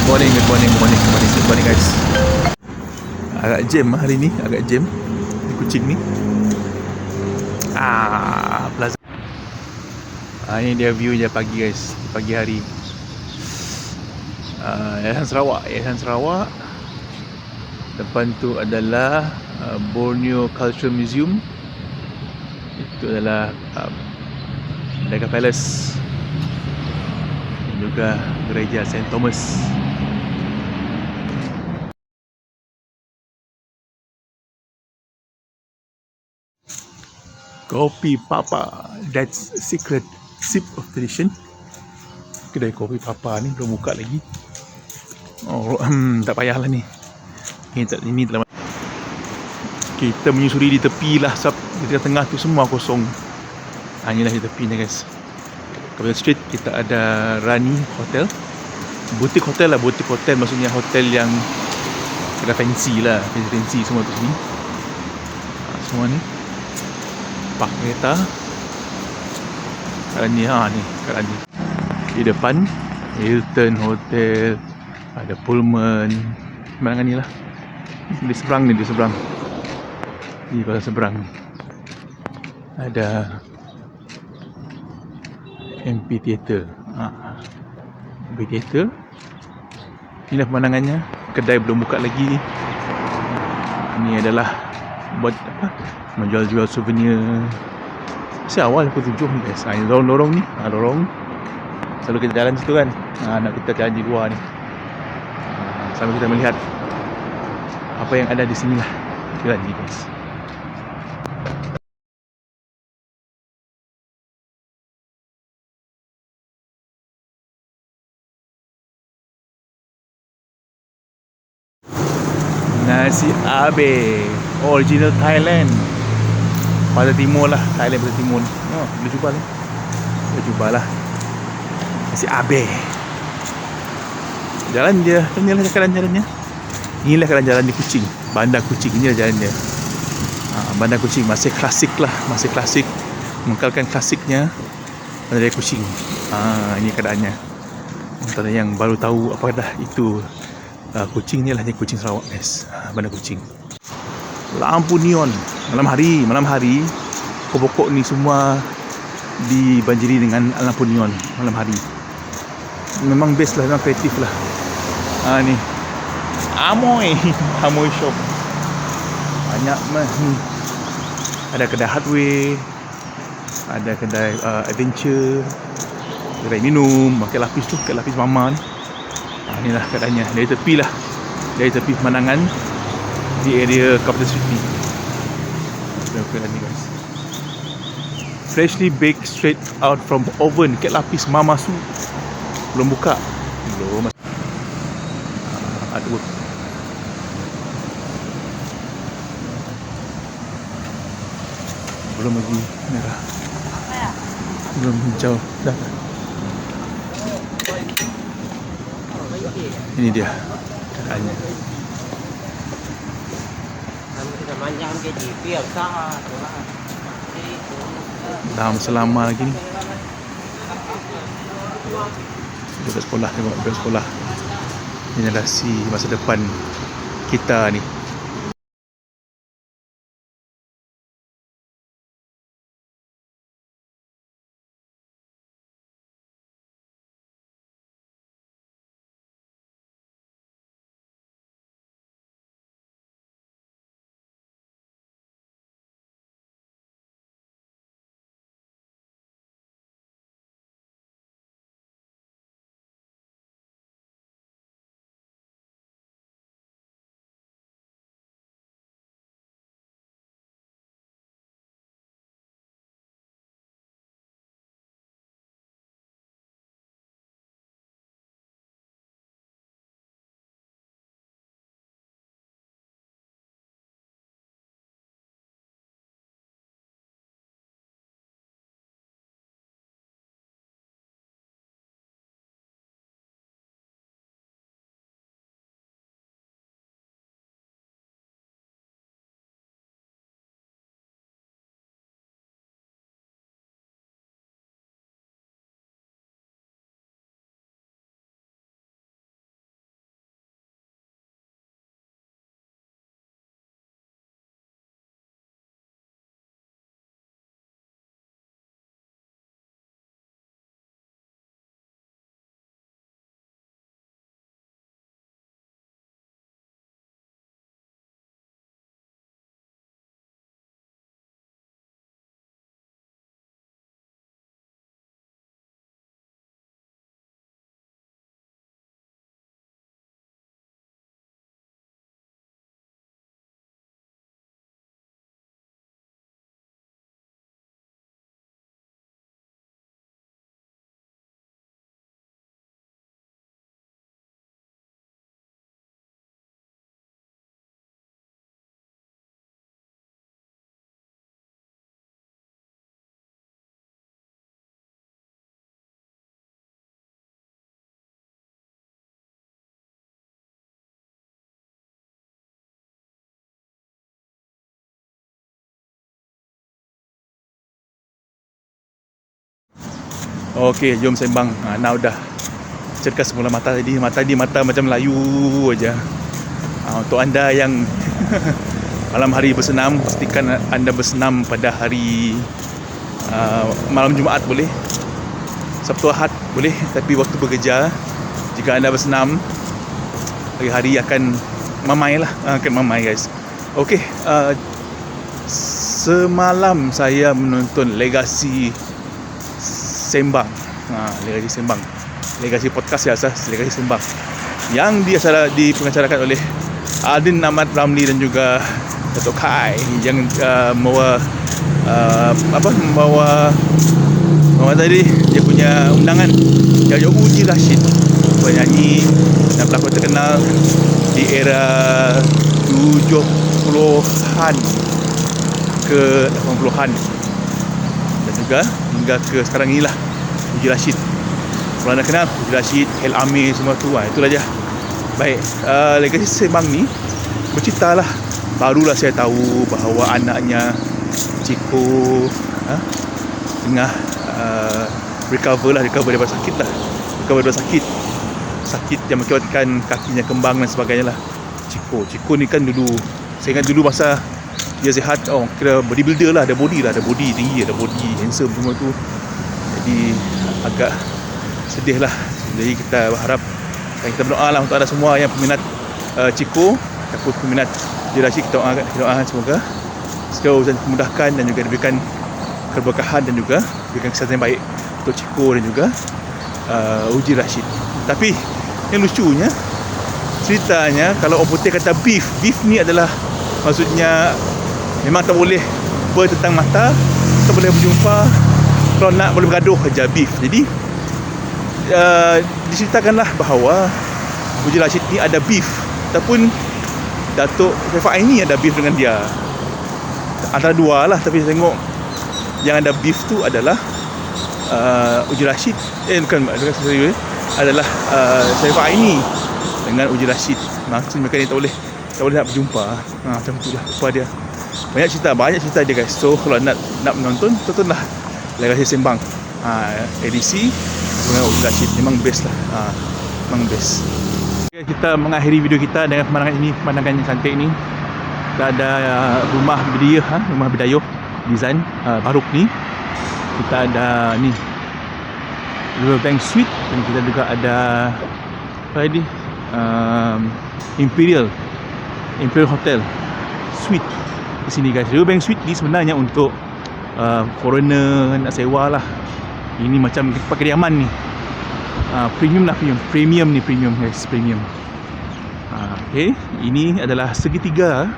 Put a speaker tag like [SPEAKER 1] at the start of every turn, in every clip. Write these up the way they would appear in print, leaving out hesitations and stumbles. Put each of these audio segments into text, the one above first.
[SPEAKER 1] Good morning guys. Agak jam hari ni, agak jam. Kucing ni. Plaza. Ini dia view je pagi guys, pagi hari. Yayasan Sarawak. Depan tu adalah Borneo Cultural Museum. Itu adalah Merdeka Palace. Dan juga gereja St. Thomas. Kopi Papa, that's secret sip of tradition. Kedai Kopi Papa ni belum buka lagi. Tak payahlah ni. Ini telah kita menyusuri di tepi lah, di tengah tu semua kosong. Inilah di tepinya guys. Kemudian street kita ada Rani Hotel. Butik hotel lah, butik hotel maksudnya hotel yang kena fancy lah, fancy semua tu sini. Semua ni park kereta. Kat ni kat ni. Di depan Hilton Hotel, ada Pullman, pemandangan ni lah. Di seberang ni, di seberang ni ada amphitheater. Amphitheater. Inilah pemandangannya. Kedai belum buka lagi. Ini adalah buat apa? Menjual-jual souvenir. Awal pukul 7 ni guys. Ini lorong-lorong ni. Lorong. Selalu kita jalan situ kan. Nak kita jalan di luar ni. Sambil kita melihat apa yang ada di sini lah. Jalan ni guys. Nasi Abe, original Thailand. Pada timur lah, Thailand pada timur ni. Boleh cuba lah. Boleh cuba lah. Nasi Abe. Jalan dia, inilah jalan-jalannya. Inilah jalan di Kuching, Bandar Kuching. Inilah jalan dia. Bandar Kuching masih klasik lah, masih klasik. Mengekalkan klasiknya Bandar Kuching. Ini keadaannya. Untuk yang baru tahu apa dah itu Kuching ni lah Kuching Sarawak guys. Bandar Kuching. Lampu neon malam hari pokok-pokok ni semua dibanjiri dengan lampu neon malam hari. Memang best lah, memang kreatif lah. Ni Amoy shop. Banyak ni. Ada kedai hardware, ada kedai adventure, kedai minum, pakai lapis tu, pakai lapis mama ni. Inilah keadaannya dari tepi lah, dari tepi pemandangan di area Capital Street ni. Keadaan ni guys, freshly baked straight out from oven. Pakai lapis mama su. Belum buka. Belum. Artwork. Belum lagi merah. Belum hijau. Dah. Ini dia keadaannya. Dalam selama lagi ni. Budak sekolah, tengok budak sekolah. Ini adalah masa depan kita ni. Okey, jom sembang. Now dah cerkas semula mata tadi. Mata macam layu aja. Untuk anda yang malam hari bersenam, pastikan anda bersenam pada hari malam Jumaat boleh, Sabtu Ahad boleh, tapi waktu bekerja jika anda bersenam hari-hari akan mamai lah, guys. Okey, semalam saya menonton Legasi Sembang, Legasi Sembang, Legasi podcast ya, Legasi Sembang yang dipengacarkan oleh Aldin Ahmad Ramli dan juga Datuk Kai yang membawa tadi dia punya undangan yang Uji Rashid, penyanyi dan pelakon terkenal di era 70-an ke 80-an dan juga hingga ke sekarang inilah. Uji Rashid, kalau anda kenal Uji Rashid, Hel Amir, semua tu, itulah je. Baik, Legasi Sembang ni bercerita lah, barulah saya tahu bahawa anaknya Ciko tengah recover daripada sakit lah, recover daripada sakit yang mengakibatkan kakinya kembang dan sebagainya lah. Ciko ni kan dulu, saya ingat dulu masa dia sihat, kira bodybuilder lah, ada body tinggi, ada body handsome semua tu. Jadi agak sedih lah. Jadi kita berharap dan kita berdoa lah untuk anda semua yang peminat Ciko ataupun peminat Uji Rashid. Kita doakan semoga segala urusan dimudahkan dan juga diberikan keberkahan dan juga diberikan kesihatan yang baik untuk Ciko dan juga Uji Rashid. Tapi yang lucunya, ceritanya kalau orang putih kata beef ni adalah maksudnya memang tak boleh bertentang mata, tak boleh berjumpa, kalau nak boleh bergaduh saja, beef. Jadi diceritakanlah bahawa Uji Rashid ni ada beef, ataupun Datuk Syaiful Aini ada beef dengan dia, antara dua lah. Tapi saya tengok yang ada beef tu adalah Uji Rashid, adalah Syaiful Aini dengan Uji Rashid. Maksudnya mereka ni tak boleh nak berjumpa. Macam tu lah apa dia. Banyak cerita dia, guys. So kalau nak menonton, tontonlah Legasi Sembang edisi dengan Uji Rashid. Memang best lah, memang best. Kita mengakhiri video kita dengan pemandangan yang cantik ni. Kita ada rumah Bidayuh design Baruk ni. Kita ada ni Riverbank Suite, dan kita juga ada apa ni, Imperial Hotel Suite di sini, guys. Riverbank Suite ni sebenarnya untuk foreigner nak sewa lah. Ini macam tempat kediaman ni, premium guys, premium. Okay, ini adalah segitiga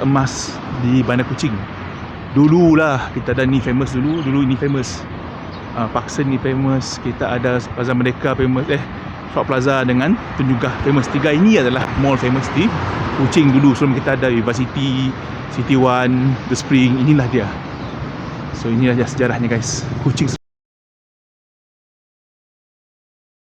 [SPEAKER 1] emas di Bandar Kuching. Dululah kita ada ni famous, dulu ini famous. Parkson ni famous, kita ada Plaza Merdeka famous, Shop Plaza dengan Tunjunggah famous. Tiga ini adalah mall famous di Kuching dulu, sebelum kita ada University, City One, The Spring. Inilah dia. So inilah dia sejarahnya, guys, Kuching.